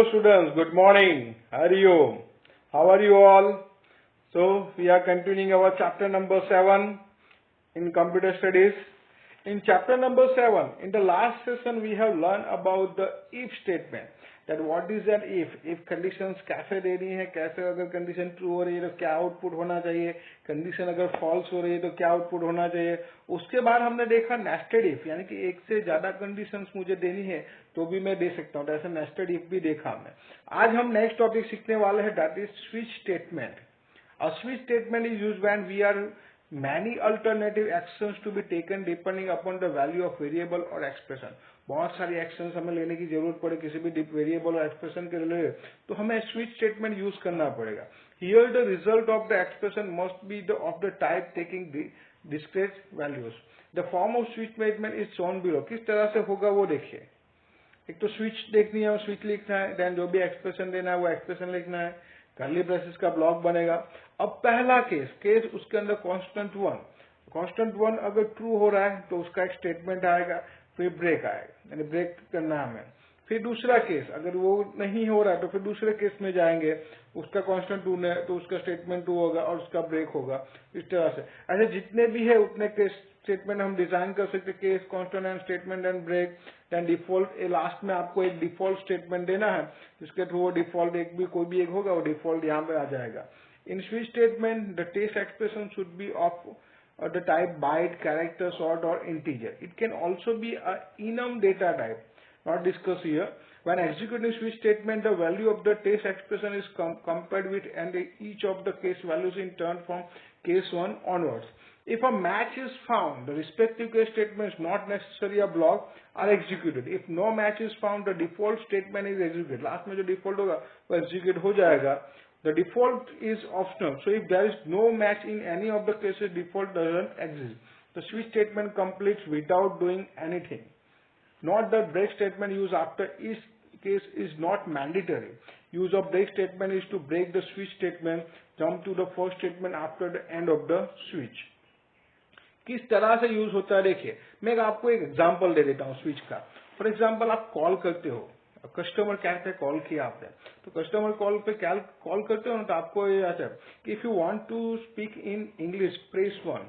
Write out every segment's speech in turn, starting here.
Hello students, good morning. Hari Om. How are you all? So we are continuing our chapter number 7 in computer studies. In chapter number 7, in the last session we have learned about the if statement. That what is an if conditions कैसे देनी है, कैसे अगर condition true हो रही है तो क्या आउटपुट होना चाहिए, कंडीशन अगर फॉल्स हो रही है तो क्या आउटपुट होना चाहिए. उसके बाद हमने देखा नेस्टेड इफ, यानी कि एक से ज्यादा कंडीशंस मुझे देनी है तो भी मैं दे सकता हूँ, ऐसे नेस्टेड इफ भी देखा हमने. आज हम नेक्स्ट टॉपिक सीखने वाले हैं, that is switch statement. A switch statement is used when we are many alternative actions to be taken depending upon the value of variable or expression. बहुत सारी एक्शंस हमें लेने की जरूरत पड़े किसी भी वेरिएबल और एक्सप्रेशन के लिए तो हमें स्विच स्टेटमेंट यूज करना पड़ेगा. Here the result of the expression must be the of the type taking the discrete values. The form of switch statement is shown below. किस तरह से होगा वो देखिए. एक तो स्विच देखनी है, स्विच लिखना है, देन जो भी एक्सप्रेशन देना है वो एक्सप्रेशन लिखना है, कर्ली ब्रेसेस का ब्लॉक बनेगा. अब पहला केस उसके अंदर कांस्टेंट वन अगर ट्रू हो रहा है तो उसका एक स्टेटमेंट आएगा, फिर ब्रेक आएगा, यानी ब्रेक करना है हमें. फिर दूसरा केस अगर वो नहीं हो रहा है तो फिर दूसरे केस में जाएंगे, उसका कांस्टेंट टू है तो उसका स्टेटमेंट टू होगा और उसका ब्रेक होगा. इस तरह से ऐसे जितने भी है उतने केस स्टेटमेंट हम डिजाइन कर सकते. Case, constant and statement and break. Then default, last में आपको एक डिफॉल्ट स्टेटमेंट देना है जिसके थ्रू वो डिफॉल्ट एक भी कोई भी एक होगा, वो डिफॉल्ट यहाँ पे आ जाएगा. In switch statement the test expression should be of the type byte, character, short or integer. It can also be a enum data type, not discussed here. When executing switch statement, the value of the test expression is compared with and each of the case values in turn from case 1 onwards. If a match is found, the respective case statements not necessarily a block are executed. If no match is found, the default statement is executed. Last में जो default होगा वो execute हो जाएगा. The default is optional. So if there is no match in any of the cases, default doesn't exist. The switch statement completes without doing anything. Note that break statement used after each case is not mandatory. Use of break statement is to break the switch statement, jump to the first statement after the end of the switch. किस तरह से use होता है देखिए, मैं आपको एक example दे देता हूँ स्विच का. फॉर एग्जांपल आप कॉल करते हो, कस्टमर केयर पे कॉल किया आपने, तो कस्टमर कॉल पे कॉल करते हो ना तो आपको ये आता है कि if you want to speak in English press 1,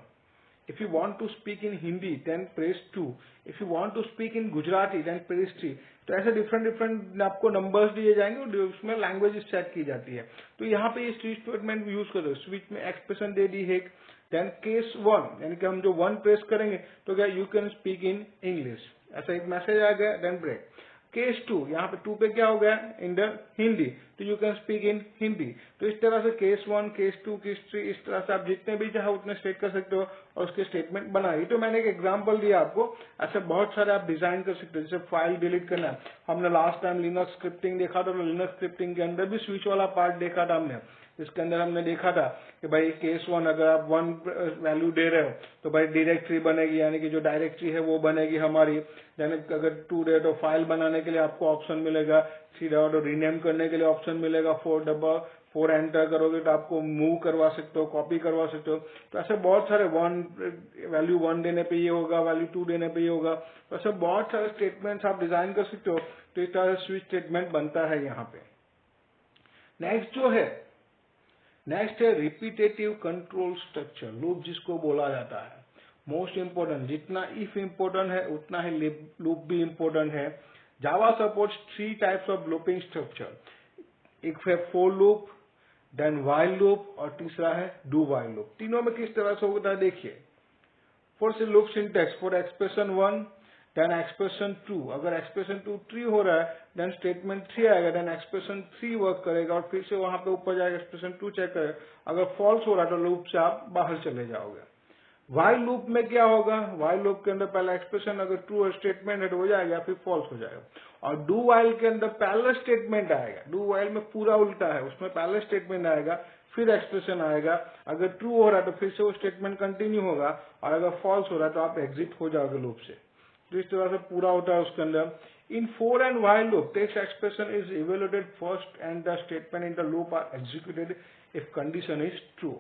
if you want to speak in Hindi then press 2, if you want to speak in Gujarati then press 3. तो ऐसे डिफरेंट आपको नंबर्स दिए जाएंगे और उसमें लैंग्वेज सेट की जाती है. तो यहाँ पे ये स्विच स्टेटमेंट यूज करते हो. स्विच में एक्सप्रेशन दे दी है, देन केस 1 यानी कि हम जो 1 प्रेस करेंगे तो क्या you can speak in English, ऐसा एक मैसेज आ गया. Then break. केस 2, यहाँ पे 2 पे क्या हो गया इन द हिंदी, तो you can speak in Hindi. तो इस तरह से केस 1, केस 2, केस 3, इस तरह से आप जितने भी चाहे उतने स्टेट कर सकते हो और उसके स्टेटमेंट बनाइए. तो मैंने एक एग्जांपल दिया आपको, ऐसे बहुत सारे आप डिजाइन कर सकते हो. जैसे फाइल डिलीट करना है, हमने लास्ट टाइम लिनक्स स्क्रिप्टिंग देखा था, तो लिनक्स स्क्रिप्टिंग के अंदर भी स्विच वाला पार्ट देखा था हमने. इसके अंदर हमने देखा था कि भाई केस 1 अगर आप 1 वैल्यू दे रहे हो तो भाई डायरेक्टरी बनेगी, यानी कि जो डायरेक्टरी है वो बनेगी हमारी. यानी अगर 2 दे तो फाइल बनाने के लिए आपको ऑप्शन मिलेगा, सीधा और रीनेम करने के लिए ऑप्शन मिलेगा. 4 एंटर करोगे तो आपको मूव करवा सकते हो, कॉपी करवा सकते हो. तो ऐसे बहुत सारे वैल्यू 1 देने पे ये होगा, वैल्यू 2 देने पे ये होगा. तो ऐसे बहुत सारे स्टेटमेंट्स आप डिजाइन कर सकते हो. तो इस तरह से स्विच स्टेटमेंट बनता है यहाँ पे. नेक्स्ट है रिपीटेटिव कंट्रोल स्ट्रक्चर, लूप जिसको बोला जाता है. मोस्ट इंपोर्टेंट, जितना इफ इंपोर्टेंट है उतना ही लूप भी इंपोर्टेंट है. Java supports 3 types of looping structure. एक है for loop, then while loop और तीसरा है डू व्हाइल लूप. तीनों में किस तरह से होता है देखिए. For loop syntax, for expression 1 then expression 2. अगर एक्सप्रेशन 2 ट्रू हो रहा है देन स्टेटमेंट 3 आएगा, देन एक्सप्रेशन 3 वर्क करेगा और फिर से वहां पे ऊपर जाएगा एक्सप्रेशन 2 चेक करेगा. अगर फॉल्स हो रहा है तो लूप से आप बाहर चले जाओगे. व्हाइल लूप में क्या होगा, व्हाइल लूप के अंदर पहला एक्सप्रेशन अगर ट्रू और स्टेटमेंट है तो हो जाएगा, फिर फॉल्स हो जाएगा. और डू व्हाइल के अंदर पहला स्टेटमेंट आएगा. डू व्हाइल में पूरा उल्टा है, उसमें पहला स्टेटमेंट आएगा फिर एक्सप्रेशन आएगा. अगर ट्रू हो रहा है तो फिर से वो स्टेटमेंट कंटिन्यू होगा और अगर फॉल्स हो रहा है तो आप एग्जिट हो जाओगे लूप से. तो इस तरह से पूरा होता है उसके अंदर. In for and while loop, text expression is evaluated first and the statement in the loop are executed if condition is true.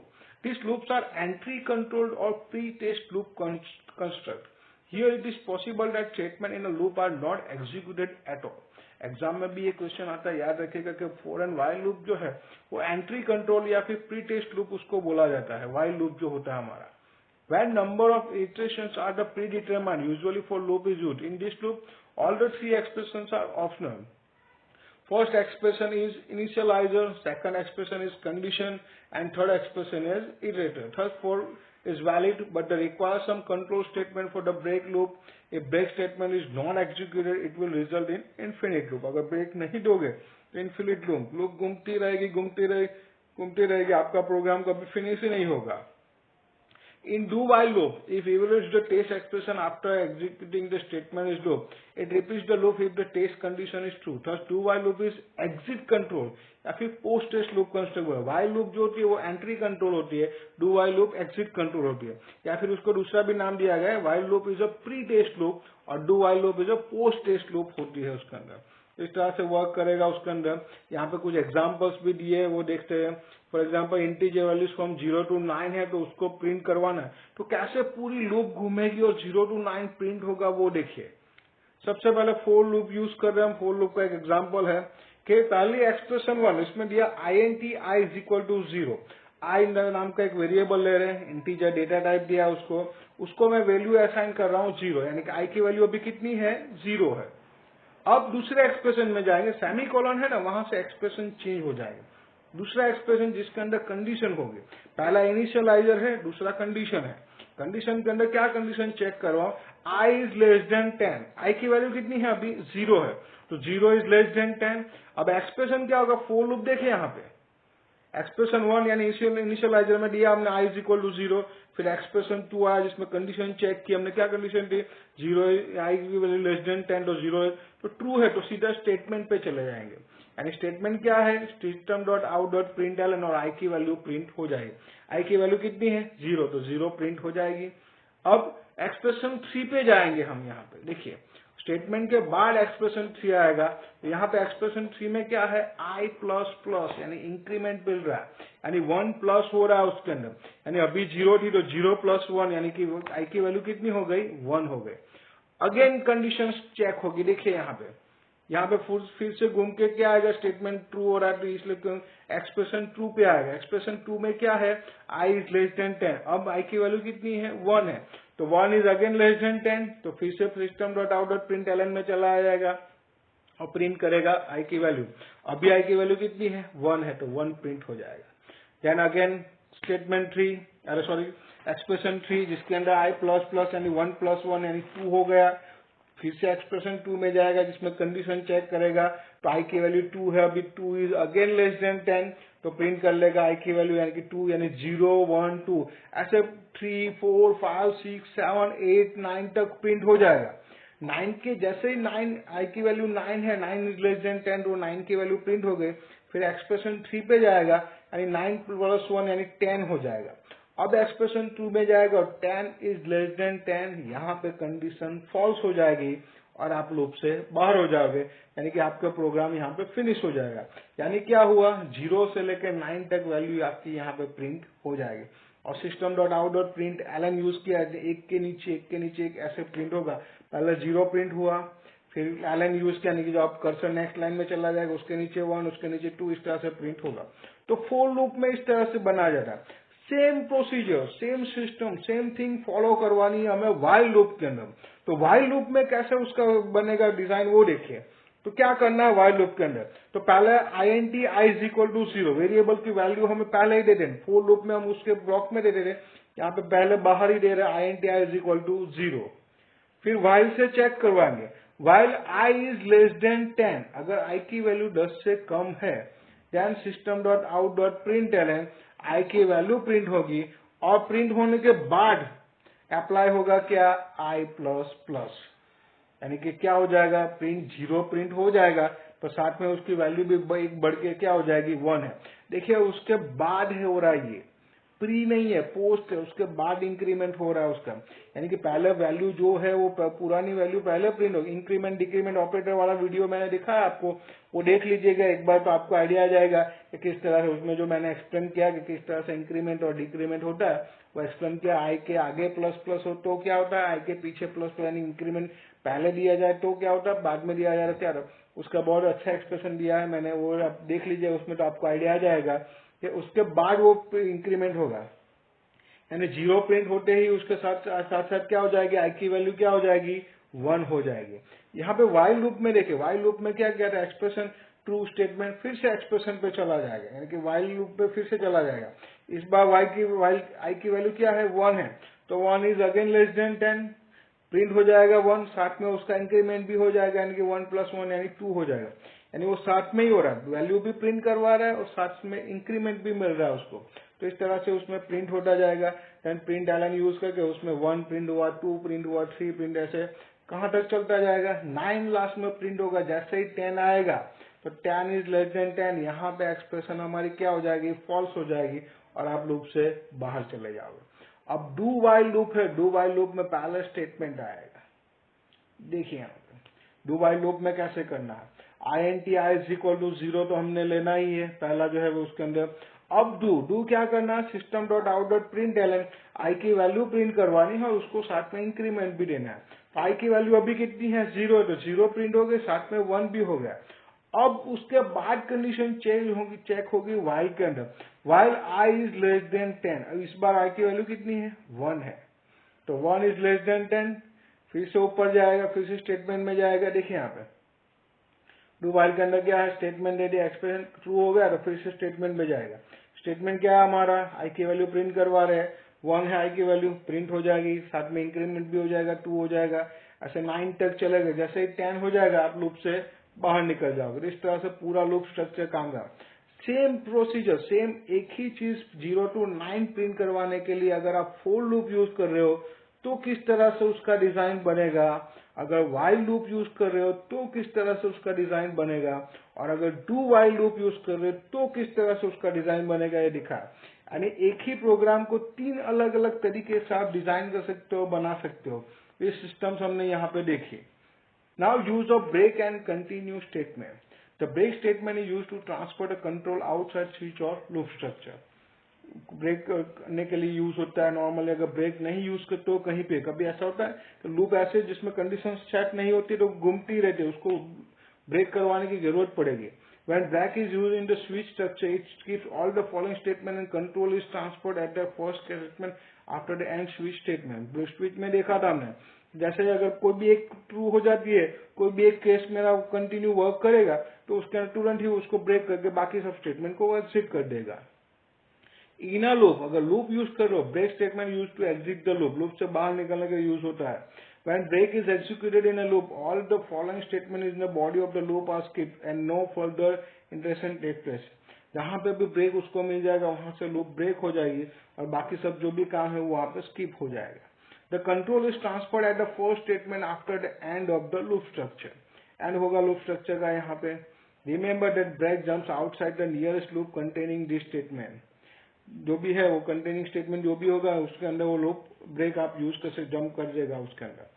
These loops are entry controlled or pre-test loop construct. Here it is possible that statements in a loop are not executed at all. Exam में भी ये question आता है, याद रखिएगा कि for and while loop जो है वो एंट्री कंट्रोल या फिर प्री टेस्ट लूप उसको बोला जाता है। व्हाइल लूप जो होता है हमारा, when number of iterations are the predetermined, usually for loop is used. In this loop, all the three expressions are optional. First expression is initializer, second expression is condition, and third expression is iterator. Third four is valid, but they require some control statement for the break loop. If break statement is not executed, it will result in infinite loop. अगर break नहीं दोगे तो infinite loop घूमती रहेगी, आपका programme कभी finish ही नहीं होगा। In do while loop, if evaluates the test expression after executing the statement is loop, it repeats the loop if the test condition is true. Thus do while loop is exit control या फिर post test loop construct है। while loop जो होती है वो entry control होती है, do while loop exit control होती है, या फिर उसको दूसरा भी नाम दिया गया है, while loop is a pre test loop और do while loop is a post test loop होती है उसके अंदर। इस तरह से वर्क करेगा उसके अंदर। यहाँ पे कुछ एग्जांपल्स भी दिए हैं, वो देखते हैं। For example integer values from 0 to 9 है तो उसको प्रिंट करवाना है, तो कैसे पूरी लूप घूमेगी और 0 to 9 प्रिंट होगा वो देखिए। सबसे पहले फोर लूप यूज कर रहे हैं हम। फोर लूप का एक एग्जांपल है कि पहली एक्सप्रेशन 1, इसमें दिया int i is equal to 0। I नाम का एक वेरिएबल ले रहे हैं, इंटीजर डेटा टाइप दिया उसको मैं वैल्यू असाइन कर रहा हूँ 0, यानी कि आई की वैल्यू अभी कितनी है, 0 है। अब दूसरे एक्सप्रेशन में जाएंगे, सेमीकोलन है ना, वहां से एक्सप्रेशन चेंज हो जाएगा। दूसरा एक्सप्रेशन जिसके अंदर कंडीशन होगी, पहला इनिशियलाइजर है, दूसरा कंडीशन है। कंडीशन के अंदर क्या कंडीशन चेक करवाओ, i इज लेस देन 10। आई की वैल्यू कितनी है अभी, 0 है, तो 0 इज लेस देन 10। अब एक्सप्रेशन क्या होगा, फोर लूप देखिए यहाँ पे एक्सप्रेशन 1 यानी इनिशियलाइजर में दिया हमने i इज इक्वल टू 0, फिर एक्सप्रेशन 2 आया जिसमें कंडीशन चेक की हमने, क्या कंडीशन दी, 0 i की वैल्यू लेस देन 10 तो 0 है, तो ट्रू है, तो सीधा स्टेटमेंट पे चले जाएंगे। यानी स्टेटमेंट क्या है, system dot out dot print LN और आई की वैल्यू प्रिंट हो जाएगी। आई की वैल्यू कितनी है, 0, तो 0 प्रिंट हो जाएगी। अब एक्सप्रेशन 3 पे जाएंगे हम, यहाँ पे देखिए स्टेटमेंट के बाद एक्सप्रेशन 3 आएगा, तो यहाँ पे एक्सप्रेशन 3 में क्या है, i प्लस प्लस यानी इंक्रीमेंट मिल रहा है, यानी 1 प्लस हो रहा है उसके अंदर, यानी अभी 0 थी तो 0 प्लस 1 यानी कि i की वैल्यू कितनी हो गई, 1 हो गई। अगेन कंडीशन चेक होगी, देखिए यहाँ पे फिर से घूम के क्या आएगा, स्टेटमेंट ट्रू हो रहा है तो इसलिए एक्सप्रेशन ट्रू पे आएगा। एक्सप्रेशन 2 में क्या है, i इज लेस देन 10। अब i की वैल्यू कितनी है, 1 है, तो 1 इज अगेन लेस देन 10, तो फिर से system dot out dot print LN में चला जाएगा और प्रिंट करेगा i की वैल्यू। अभी i की वैल्यू कितनी है, 1 है, तो 1 प्रिंट हो जाएगा। देन अगेन स्टेटमेंट 3, अरे सॉरी एक्सप्रेशन 3 जिसके अंदर i प्लस प्लस यानी 1 प्लस 1 यानी 2 हो गया, फिर से एक्सप्रेशन 2 में जाएगा जिसमें कंडीशन चेक करेगा, तो i की वैल्यू 2 है, अभी 2 इज अगेन लेस देन 10, तो प्रिंट कर लेगा i की वैल्यू यानी कि 2 यानी 0 1 2, ऐसे 3 4 5 6 7 8 9 तक प्रिंट हो जाएगा। 9 के जैसे ही 9 i की वैल्यू 9 है, 9 इज लेस देन 10, तो 9 की वैल्यू प्रिंट हो गई। फिर एक्सप्रेशन 3 पे जाएगा यानी 9 प्लस 1 यानी 10 हो जाएगा। अब एक्सप्रेशन 2 में जाएगा और 10 इज लेस देन 10, यहाँ पे कंडीशन फॉल्स हो जाएगी और आप लूप से बाहर हो जाओगे, यानी कि आपका प्रोग्राम यहाँ पे फिनिश हो जाएगा। यानी क्या हुआ, 0 से लेकर 9 तक वैल्यू आपकी यहाँ पे प्रिंट हो जाएगी। और system dot out dot print LN use किया, एक के नीचे एक ऐसे प्रिंट होगा। पहले 0 प्रिंट हुआ, फिर एलन यूज किया, यानी कि जो आप कर्सर नेक्स्ट लाइन में चला जाएगा उसके नीचे 1, उसके नीचे 2, इस तरह से प्रिंट होगा। तो फोर लूप में इस तरह से बनाया जाता है। Same procedure, same system, same thing follow करवानी है हमें व्हाइल लूप के अंदर। तो व्हाइल लूप में कैसे उसका बनेगा डिजाइन वो देखिए। तो क्या करना है व्हाइल लूप के अंदर, तो पहले int i is equal to 0, variable की वैल्यू हमें पहले ही दे दें, फोर लूप में हम उसके ब्लॉक में दे दे रहे, यहाँ पे पहले बाहर ही दे रहे int i is equal to 0। फिर व्हाइल से चेक करवाएंगे, while i is less than 10, अगर i की वैल्यू 10 से कम है, then system dot out dot print LN i की वैल्यू प्रिंट होगी और प्रिंट होने के बाद अप्लाई होगा क्या, i प्लस प्लस, यानी कि क्या हो जाएगा, प्रिंट 0 प्रिंट हो जाएगा, तो साथ में उसकी वैल्यू भी एक बढ़ के क्या हो जाएगी, 1 है। देखिए उसके बाद है हो रहा है, ये प्री नहीं है, पोस्ट है, उसके बाद इंक्रीमेंट हो रहा है उसका, यानी कि पहले वैल्यू जो है वो पुरानी वैल्यू पहले प्रिंट होगी। इंक्रीमेंट डिक्रीमेंट ऑपरेटर वाला वीडियो मैंने दिखाया आपको, वो देख लीजिएगा एक बार, तो आपको आइडिया आ जाएगा कि किस तरह से उसमें जो मैंने एक्सप्लेन किया कि किस तरह से इंक्रीमेंट और डिक्रीमेंट होता है, वो एक्सप्लेन किया। आई के आगे प्लस प्लस हो तो क्या होता है, आई के पीछे प्लस यानी इंक्रीमेंट पहले दिया जाए तो क्या होता है, बाद में दिया जा रहा है। उसका बहुत अच्छा एक्सप्रेशन दिया है मैंने, वो आप देख लीजिए, उसमें तो आपको आइडिया आ जाएगा कि उसके बाद वो इंक्रीमेंट होगा, यानी 0 प्रिंट होते ही उसके साथ साथ क्या हो जाएगी, आई की वैल्यू क्या हो जाएगी, 1 हो जाएगी। यहाँ पे वाइल लूप में देखिए, वाइल लूप में क्या कहता है, एक्सप्रेशन ट्रू स्टेटमेंट फिर से एक्सप्रेशन पे चला जाएगा, यानी कि वाइल लूप पे फिर से चला जाएगा। इस बार आई की वैल्यू क्या है, 1 है, तो 1 is again less than 10, print हो जाएगा 1, साथ में उसका इंक्रीमेंट भी हो जाएगा, यानी कि 1 + 1 यानी 2 हो जाएगा, यानी वो साथ में ही हो रहा है, वैल्यू भी प्रिंट करवा रहा है और साथ में इंक्रीमेंट भी मिल रहा है उसको। तो इस तरह से उसमें प्रिंट होता जाएगा। देन प्रिंट एलन यूज करके उसमें 1 प्रिंट हुआ, 2 प्रिंट हुआ, 3 प्रिंट, ऐसे कहां तक चलता जाएगा, 9 लास्ट में प्रिंट होगा। जैसे ही 10 आएगा तो 10 इज लेस देन 10, यहाँ पे एक्सप्रेशन हमारी क्या हो जाएगी, फॉल्स हो जाएगी और आप लूप से बाहर चले जाओगे। अब डू वाइल लूप है, डू वाइल लूप में पहला स्टेटमेंट आएगा, देखिए यहाँ पे डू वाइल लूप में कैसे करना है। INT इज इक्वल टू 0 तो हमने लेना ही है, पहला जो है वो उसके अंदर। अब डू क्या करना है, system dot out dot print Elon, i की वैल्यू प्रिंट करवानी है और उसको साथ में इंक्रीमेंट भी देना है। तो आई की वैल्यू अभी कितनी है, 0 है, तो 0 प्रिंट हो गए, साथ में 1 भी हो गया। अब उसके बाद कंडीशन चेक होगी वाइल के अंदर, while I is less than 10। अब इस बार आई की वैल्यू कितनी है, 1 है, तो 1 इज लेस देन 10, फिर से ऊपर जाएगा, फिर से स्टेटमेंट में जाएगा। देखिए यहाँ पे डू वाइल के अंदर क्या है, स्टेटमेंट दे दिया, एक्सप्रेशन ट्रू हो गया तो फिर से स्टेटमेंट में जाएगा। स्टेटमेंट क्या है हमारा, आई की वैल्यू प्रिंट करवा रहे हैं, 1 है आई की वैल्यू, प्रिंट हो जाएगी, साथ में इंक्रीमेंट भी हो जाएगा, 2 हो जाएगा, ऐसे 9 तक चलेगा। जैसे ही 10 हो जाएगा आप लूप से बाहर निकल जाओगे। इस तरह से पूरा लूप स्ट्रक्चर काम कर, सेम प्रोसीजर, सेम एक ही चीज 0 to 9 प्रिंट करवाने के लिए अगर आप फोर लूप यूज कर रहे हो तो किस तरह से उसका डिजाइन बनेगा, अगर वाइल लूप यूज कर रहे हो तो किस तरह से उसका डिजाइन बनेगा, और अगर डू वाइल लूप यूज कर रहे हो तो किस तरह से उसका डिजाइन बनेगा, ये दिखा। यानी एक ही प्रोग्राम को 3 अलग अलग तरीके से आप डिजाइन कर सकते हो, बना सकते हो। ये सिस्टम्स हमने यहाँ पे देखी। Now use of break and continue statement. The break statement is used to transfer the control outside switch or loop structure. Break करने के लिए यूज होता है नॉर्मली। अगर ब्रेक नहीं यूज करते हो कहीं पे, कभी ऐसा होता है कि लूप ऐसे जिसमें कंडीशन सेट नहीं होती तो घूमती रहती है, उसको ब्रेक करवाने की जरूरत पड़ेगी। When break is used in the switch structure, it keeps all the following statement and control is transferred at the first statement after the end switch statement. Switch में देखा था हमने, जैसे अगर कोई भी एक ट्रू हो जाती है, कोई भी एक केस मेरा कंटिन्यू वर्क करेगा तो उसके तुरंत ही उसको ब्रेक करके बाकी सब स्टेटमेंट को एग्जिट कर देगा। इनर लूप, अगर लूप यूज कर रहे हो, break statement use to exit the loop, loop से बाहर निकलने के लिए यूज होता है। When break is executed in a loop, all the following statement is in the body of the loop are skipped and no further iteration take place. जहां पे भी ब्रेक उसको मिल जाएगा वहां से लूप ब्रेक हो जाएगी और बाकी सब जो भी काम है वो वहां पे स्किप हो जाएगा। The control is transferred at the first statement after the end of the loop structure. End होगा लूप स्ट्रक्चर का यहाँ पे। Remember that break jumps outside the nearest loop containing this statement. जो भी है वो कंटेनिंग स्टेटमेंट जो भी होगा उसके अंदर वो लूप ब्रेक आप यूज कर से जंप कर देगा उसके अंदर।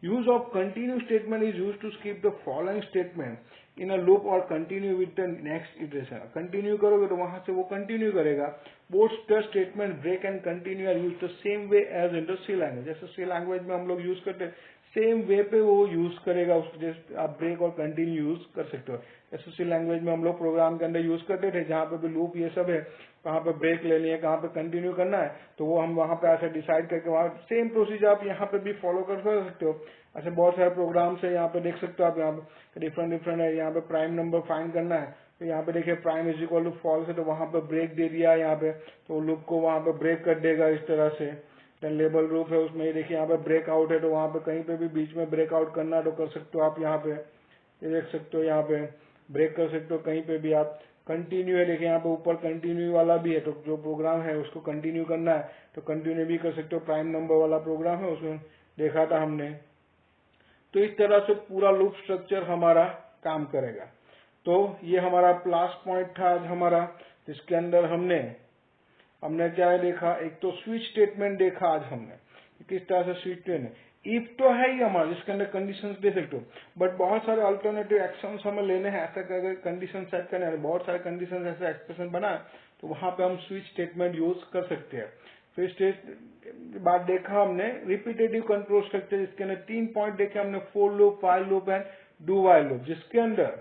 Use of continue statement is use to skip the following statement in a loop और continue with the next iteration. Continue करोगे तो वहां से वो कंटिन्यू करेगा। Both the statement break and continue are use the same way as in the C language. जैसे C language में हम लोग यूज करते हैं सेम वे पे वो यूज करेगा, उसको आप ब्रेक और कंटिन्यू यूज कर सकते हो। जैसे सी लैंग्वेज में हम लोग प्रोग्राम के अंदर यूज करते थे जहां पे भी लूप ये सब है, कहाँ पे ब्रेक लेनी है, कहाँ पे कंटिन्यू करना है, तो वो हम वहां पे ऐसे डिसाइड करके वहां सेम प्रोसीजर आप यहाँ पे भी फॉलो कर सकते हो। ऐसे बहुत सारे प्रोग्राम्स है यहाँ पे देख सकते हो आप, यहाँ पे डिफरेंट है। यहाँ पे प्राइम नंबर फाइंड करना है तो यहाँ पे देखिए prime is equal to false है तो वहां पे ब्रेक दे दिया है यहाँ पे, तो लूप को वहां पे ब्रेक कर देगा इस तरह से। देन लेबल लूप है उसमें देखिए यहाँ पे ब्रेक आउट है तो वहां पे कहीं पे भी बीच में ब्रेक आउट करना तो कर सकते हो आप। यहाँ पे ये देख सकते हो यहाँ पे ब्रेक कर सकते हो कहीं पे भी आप। कंटिन्यू है देखिए यहाँ पे ऊपर कंटिन्यू वाला भी है, तो जो प्रोग्राम है उसको कंटिन्यू करना है तो कंटिन्यू भी कर सकते हो। प्राइम नंबर वाला प्रोग्राम है उसमें देखा था हमने। तो इस तरह से पूरा लूप स्ट्रक्चर हमारा काम करेगा। तो ये हमारा लास्ट पॉइंट था आज हमारा, जिसके अंदर हमने क्या देखा, एक तो स्विच स्टेटमेंट देखा आज हमने किस तरह से स्विच स्टेटमेंट। इफ तो है ही हमारा जिसके अंदर कंडीशंस दे सकते हो, बट बहुत सारे अल्टरनेटिव एक्शंस हमें लेने हैं। ऐसा अगर कंडीशन सेट करने हैं, बहुत सारे कंडीशन ऐसे एक्सप्रेशन बना है तो वहां पे हम स्विच स्टेटमेंट यूज कर सकते हैं। फिर स्टेज बाद देखा हमने रिपीटेटिव कंट्रोल स्ट्रक्चर, इसके अंदर 3 पॉइंट देखे हमने, for loop, while loop and do while loop, जिसके अंदर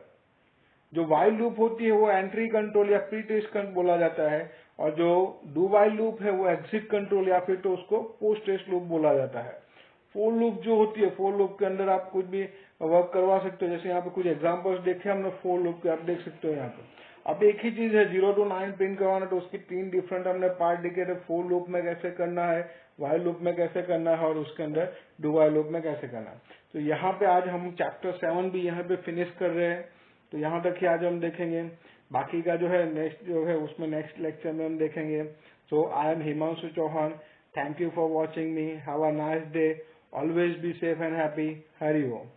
जो व्हाइल लूप होती है वो एंट्री कंट्रोल या प्री टेस्ट कंट्रोल बोला जाता है, और जो डू व्हाइल लूप है वो एग्जिट कंट्रोल या फिर तो उसको पोस्ट टेस्ट लूप बोला जाता है। फोर लूप जो होती है, फोर लूप के अंदर आप कुछ भी वर्क करवा सकते हो, जैसे यहाँ पे कुछ एग्जांपल्स देखे हमने फोर लूप के, आप देख सकते हो यहाँ पे। अब एक ही चीज है 0 to 9 प्रिंट करवाना, तो उसकी 3 डिफरेंट हमने पार्ट दिखे थे, फोर लूप में कैसे करना है, व्हाइल लूप में कैसे करना है, और उसके अंदर डू व्हाइल लूप में कैसे करना है। तो यहाँ पे आज हम चैप्टर 7 भी यहाँ पे फिनिश कर रहे हैं, तो यहाँ तक ही आज हम देखेंगे। बाकी का जो है नेक्स्ट जो है उसमें नेक्स्ट लेक्चर में हम देखेंगे। So I am Himanshu Chauhan, thank you for watching me, have a nice day, always be safe and happy, Hari Om.